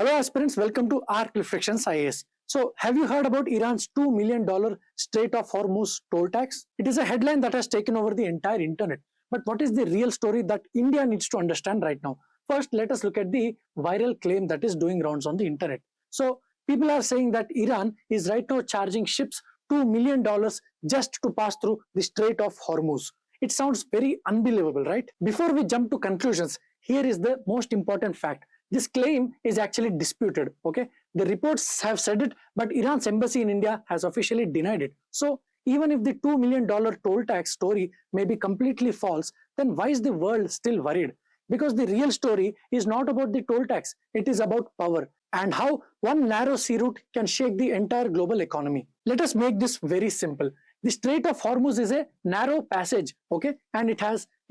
Hello aspirants, welcome to ARK Reflections IAS. So, have you heard about Iran's $2 million Strait of Hormuz toll tax? It is a headline that has taken over the entire internet. But what is the real story that India needs to understand right now? First, let us look at the viral claim that is doing rounds on the internet. So, people are saying that Iran is right now charging ships $2 million just to pass through the Strait of Hormuz. It sounds very unbelievable, right? Before we jump to conclusions, here is the most important fact. This claim is actually disputed, okay? The reports have said it, but Iran's embassy in India has officially denied it. So, even if the $2 million toll tax story may be completely false, then why is the world still worried? Because the real story is not about the toll tax, it is about power and how one narrow sea route can shake the entire global economy. Let us make this very simple. The Strait of Hormuz is a narrow passage, okay? And it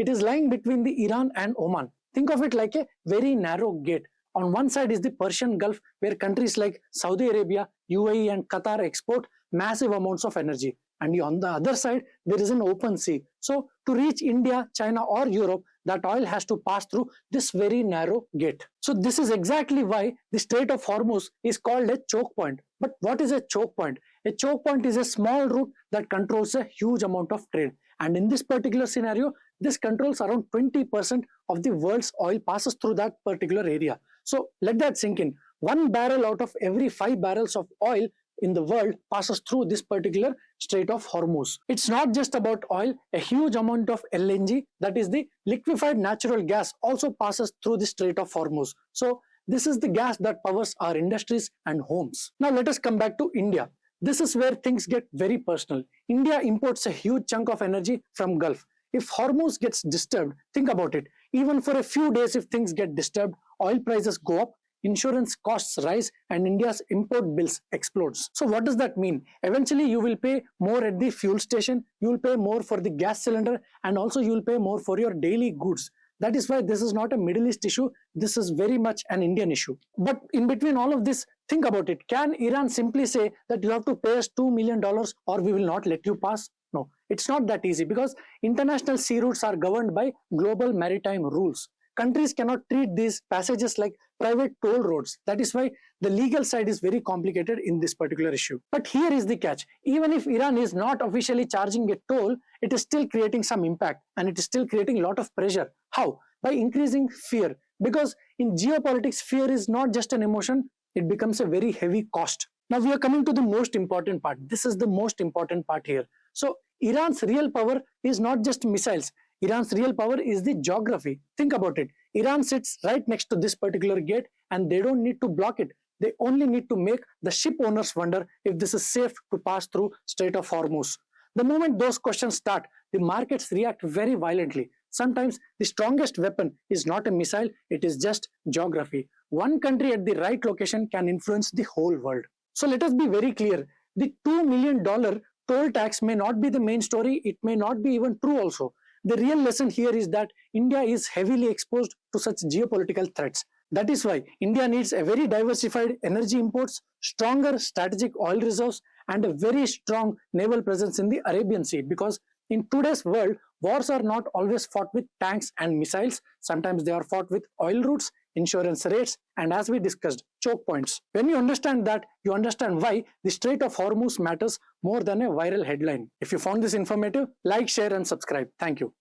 is lying between the Iran and Oman. Think of it like a very narrow gate. On one side is the Persian Gulf, where countries like Saudi Arabia, UAE and Qatar export massive amounts of energy. And on the other side, there is an open sea. So to reach India, China or Europe, that oil has to pass through this very narrow gate. So this is exactly why the Strait of Hormuz is called a choke point. But what is a choke point? A choke point is a small route that controls a huge amount of trade. And in this particular scenario, this controls around 20% of the world's oil passes through that particular area. So let that sink in. 1 barrel out of every 5 barrels of oil in the world passes through this particular Strait of Hormuz. It's not just about oil. A huge amount of LNG, that is the liquefied natural gas, also passes through the Strait of Hormuz. So this is the gas that powers our industries and homes. Now let us come back to India. This is where things get very personal. India imports a huge chunk of energy from Gulf. If Hormuz gets disturbed, think about it. Even for a few days, if things get disturbed, oil prices go up, insurance costs rise, and India's import bills explodes. So what does that mean? Eventually, you will pay more at the fuel station, you will pay more for the gas cylinder, and also you will pay more for your daily goods. That is why this is not a Middle East issue. This is very much an Indian issue. But in between all of this, think about it. Can Iran simply say that you have to pay us $2 million or we will not let you pass? No, it's not that easy because international sea routes are governed by global maritime rules. Countries cannot treat these passages like private toll roads. That is why the legal side is very complicated in this particular issue. But here is the catch. Even if Iran is not officially charging a toll, it is still creating some impact and it is still creating a lot of pressure. How? By increasing fear. Because in geopolitics, fear is not just an emotion, it becomes a very heavy cost. Now we are coming to the most important part. This is the most important part here. So Iran's real power is not just missiles. Iran's real power is the geography. Think about it. Iran sits right next to this particular gate and they don't need to block it. They only need to make the ship owners wonder if this is safe to pass through Strait of Hormuz. The moment those questions start, the markets react very violently. Sometimes the strongest weapon is not a missile, it is just geography. One country at the right location can influence the whole world. So let us be very clear. The $2 million toll tax may not be the main story, it may not be even true also. The real lesson here is that India is heavily exposed to such geopolitical threats. That is why India needs a very diversified energy imports, stronger strategic oil reserves, and a very strong naval presence in the Arabian Sea. Because in today's world, wars are not always fought with tanks and missiles. Sometimes they are fought with oil routes, insurance rates, and as we discussed, choke points. When you understand that, you understand why the Strait of Hormuz matters more than a viral headline. If you found this informative, like, share, and subscribe. Thank you.